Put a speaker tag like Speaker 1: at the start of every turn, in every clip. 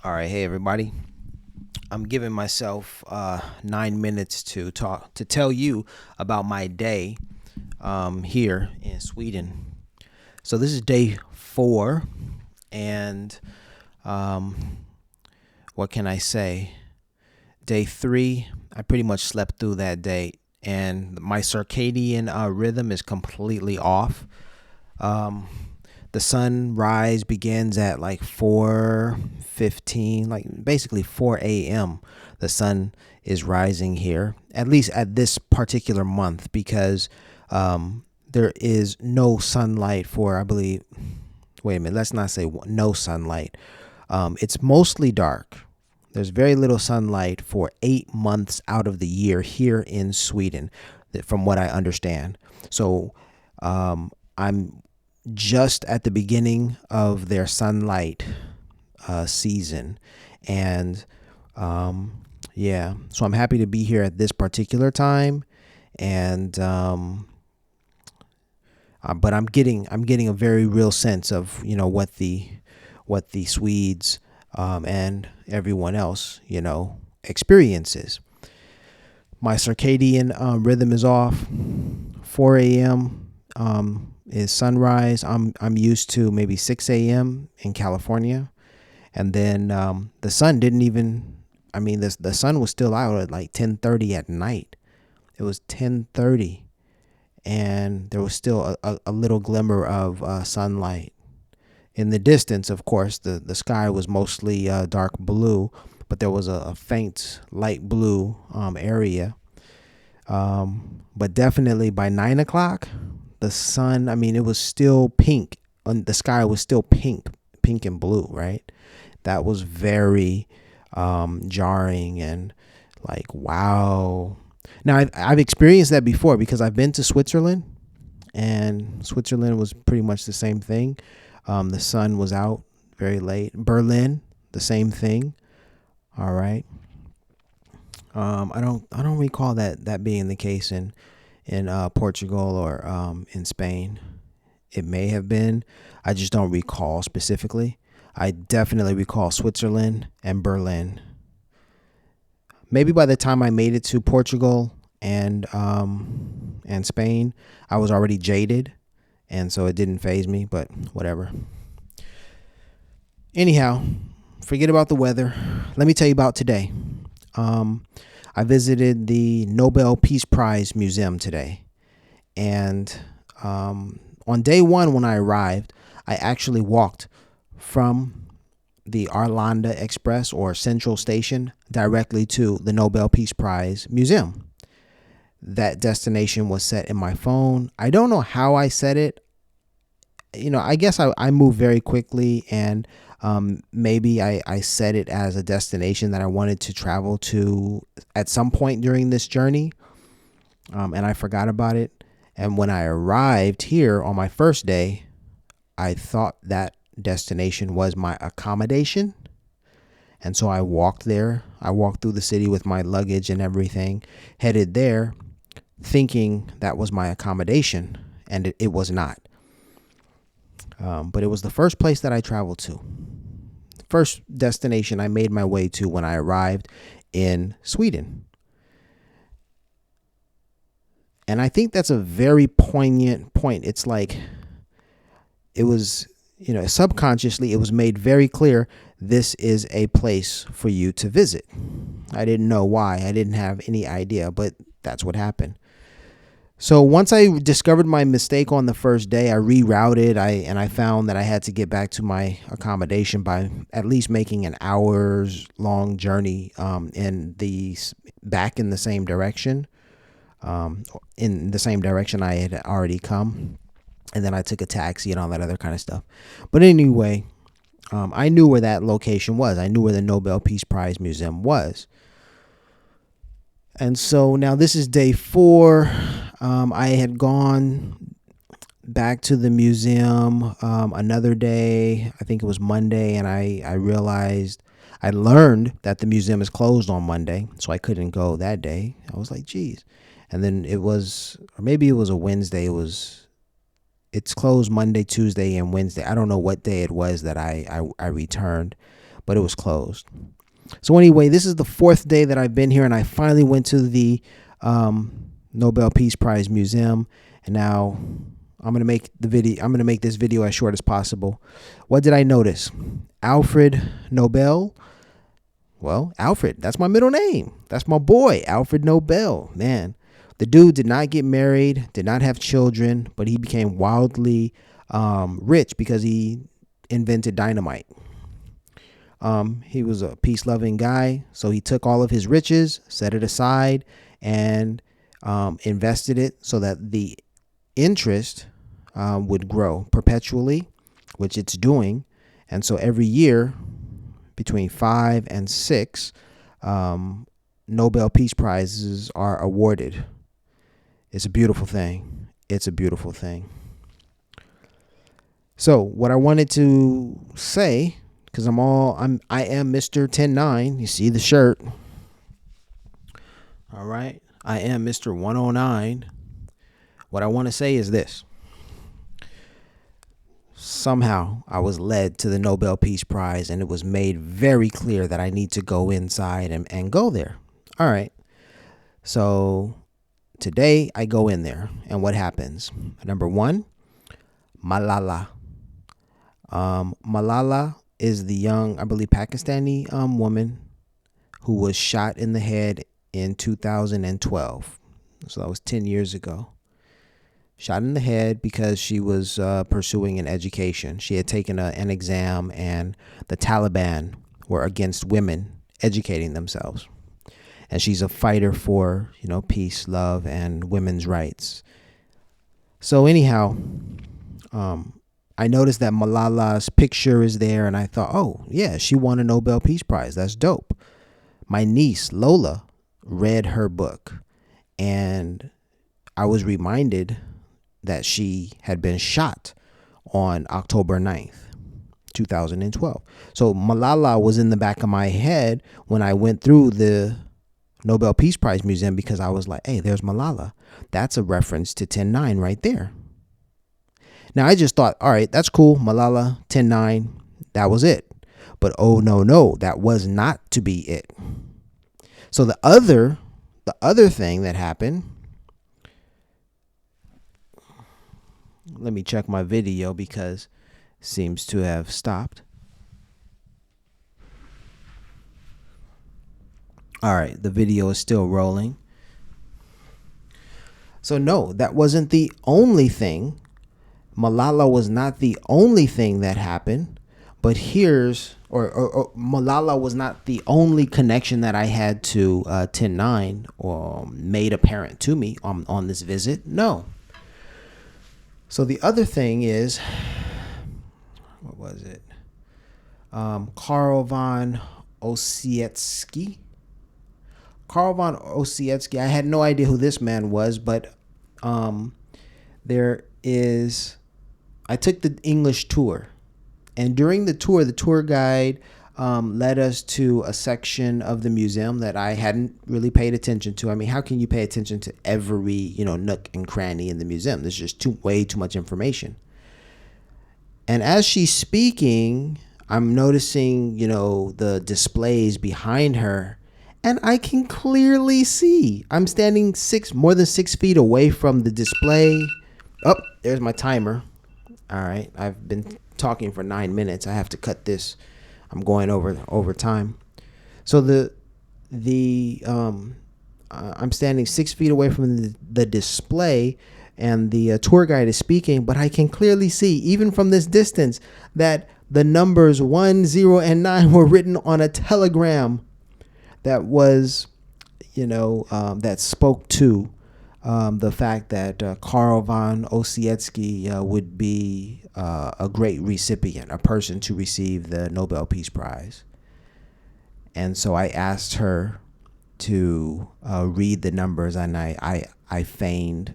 Speaker 1: All right, hey everybody. I'm giving myself 9 minutes to tell you about my day here in Sweden. So this is day 4, and um, what can I say? Day 3, I pretty much slept through that day, and my circadian rhythm is completely off. Um, the sunrise begins at like 4:15, like basically 4 a.m. The sun is rising here, at least at this particular month, because there is no sunlight for, I believe, wait a minute, let's not say no sunlight. It's mostly dark. There's very little sunlight for 8 months out of the year here in Sweden, from what I understand. So I'm just at the beginning of their sunlight season. And yeah, so I'm happy to be here at this particular time. And but I'm getting a very real sense of what the Swedes and everyone else experiences. My circadian rhythm is off. 4 a.m. Is sunrise. I'm used to maybe 6 a.m. in California, and then the sun didn't even. I mean, the sun was still out at like 10:30 at night. It was 10:30, and there was still a little glimmer of sunlight in the distance. Of course, the sky was mostly dark blue, but there was a faint light blue area. But definitely by 9 o'clock, the sun, I mean, it was still pink. The sky was still pink and blue, right? That was very jarring and like, wow. Now, I've experienced that before because I've been to Switzerland, and Switzerland was pretty much the same thing. The sun was out very late. Berlin, the same thing. All right. I don't recall that being the case in Portugal or in Spain. It may have been. I just don't recall specifically. I definitely recall Switzerland and Berlin. Maybe by the time I made it to Portugal and Spain, I was already jaded, and so it didn't phase me. But whatever. Anyhow, forget about the weather. Let me tell you about today. Um, I visited the Nobel Peace Prize Museum today. And on day one, when I arrived, I actually walked from the Arlanda Express or Central Station directly to the Nobel Peace Prize Museum. That destination was set in my phone. I don't know how I set it. I guess I moved very quickly, and maybe I set it as a destination that I wanted to travel to at some point during this journey, and I forgot about it. And when I arrived here on my first day, I thought that destination was my accommodation. And so I walked there. I walked through the city with my luggage and everything, headed there, thinking that was my accommodation, and it was not. But it was the first place that I traveled to. First destination I made my way to when I arrived in Sweden. And I think that's a very poignant point. It's like it was, subconsciously, it was made very clear this is a place for you to visit. I didn't know why. I didn't have any idea, but that's what happened. So once I discovered my mistake on the first day, I rerouted. I found that I had to get back to my accommodation by at least making an hour's long journey back in the same direction, in the same direction I had already come, and then I took a taxi and all that other kind of stuff. But anyway, I knew where that location was. I knew where the Nobel Peace Prize Museum was. And so now this is day 4. I had gone back to the museum another day. I think it was Monday, and I realized I learned that the museum is closed on Monday, so I couldn't go that day. I was like, geez. And then it was, or maybe it was a Wednesday. It's closed Monday, Tuesday, and Wednesday. I don't know what day it was that I returned. but it was closed. So anyway, this is the fourth day that I've been here, and I finally went to the Nobel Peace Prize Museum, and now I'm gonna make this video as short as possible. What did I notice? Alfred Nobel. Well, Alfred, that's my middle name. That's my boy, Alfred Nobel. Man, the dude did not get married, did not have children, but he became wildly rich because he invented dynamite. He was a peace-loving guy, so he took all of his riches, set it aside, and invested it so that the interest would grow perpetually, which it's doing. And so every year, between 5 and 6, Nobel Peace Prizes are awarded. It's a beautiful thing. It's a beautiful thing. So what I wanted to say, because I am Mr. 10-9. You see the shirt. All right. I am Mr. 109. What I want to say is this. Somehow I was led to the Nobel Peace Prize, and it was made very clear that I need to go inside and go there. All right. So today I go in there, and what happens? Number one, Malala. Malala is the young, I believe, Pakistani woman who was shot in the head in 2012. So that was 10 years ago. Shot in the head because she was pursuing an education. She had taken an exam, and the Taliban were against women educating themselves. And she's a fighter for, peace, love, and women's rights. So anyhow, I noticed that Malala's picture is there, and I thought, oh, yeah, she won a Nobel Peace Prize. That's dope. My niece, Lola, read her book, and I was reminded that she had been shot on October 9th, 2012. So Malala was in the back of my head when I went through the Nobel Peace Prize Museum, because I was like, hey, there's Malala. That's a reference to 10-9 right there. Now, I just thought, all right, that's cool. Malala, 10-9, that was it. But oh, no, that was not to be it. So the other thing that happened, let me check my video because it seems to have stopped. All right, the video is still rolling. So no, that wasn't the only thing. Malala was not the only thing that happened, but Malala was not the only connection that I had to 10-9 or made apparent to me on this visit. No. So the other thing is, what was it? Karl von Osietsky. Karl von Osietsky. I had no idea who this man was, but I took the English tour, and during the tour guide led us to a section of the museum that I hadn't really paid attention to. I mean, how can you pay attention to every, nook and cranny in the museum? There's just way too much information. And as she's speaking, I'm noticing, the displays behind her, and I can clearly see I'm standing more than 6 feet away from the display. Oh, there's my timer. All right. I've been talking for 9 minutes. I have to cut this. I'm going over time. So I'm standing 6 feet away from the display, and the tour guide is speaking, but I can clearly see, even from this distance, that the numbers 1, 0, and 9 were written on a telegram that was, that spoke to the fact that Karl von Osietsky would be a great recipient, a person to receive the Nobel Peace Prize. And so I asked her to read the numbers, and I feigned,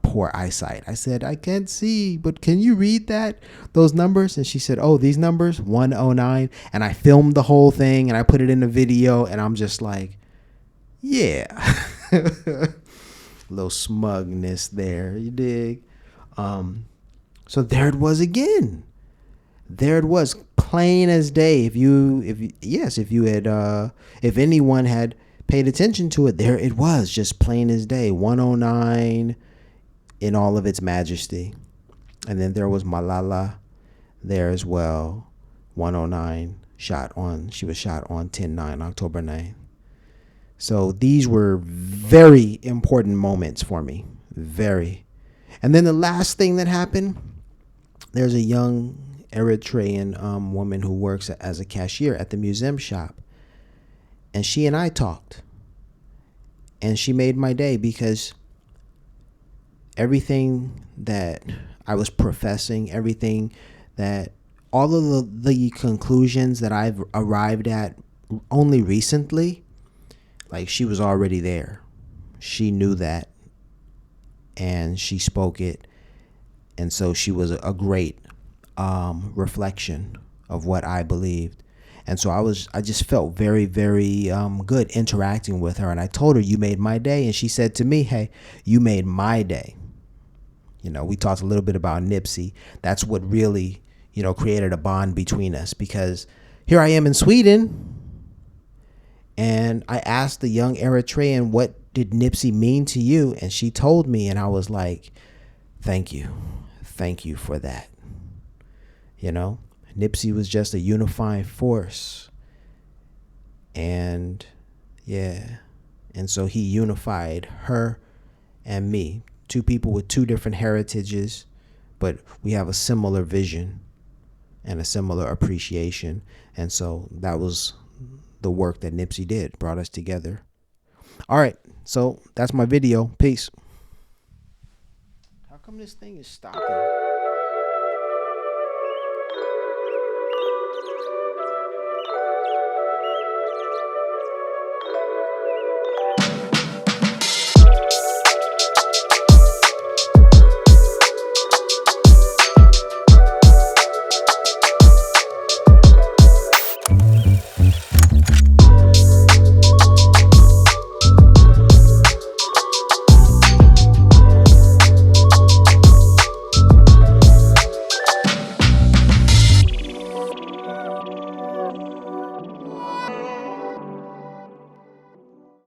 Speaker 1: poor eyesight. I said, I can't see, but can you read those numbers? And she said, oh, these numbers, 109. And I filmed the whole thing, and I put it in a video, and I'm just like, yeah. Little smugness there, you dig? So there it was again. There it was, plain as day. If you had, if anyone had paid attention to it, there it was, just plain as day. 109 in all of its majesty. And then there was Malala there as well. 109 she was shot on 10/9, October 9th. So these were very important moments for me. Very. And then the last thing that happened, there's a young Eritrean woman who works as a cashier at the museum shop. And she and I talked. And she made my day because everything that I was professing, everything that all of the conclusions that I've arrived at only recently, like she was already there. She knew that and she spoke it. And so she was a great reflection of what I believed. And so I just felt very, very good interacting with her. And I told her, you made my day. And she said to me, hey, you made my day. You know, we talked a little bit about Nipsey. That's what really, you know, created a bond between us, because here I am in Sweden and I asked the young Eritrean, what did Nipsey mean to you? And she told me, and I was like, thank you. Thank you for that. You know, Nipsey was just a unifying force. And yeah. And so he unified her and me, two people with two different heritages, but we have a similar vision and a similar appreciation. And so that was the work that Nipsey did, brought us together. All right. So that's my video. Peace. How come this thing is stopping?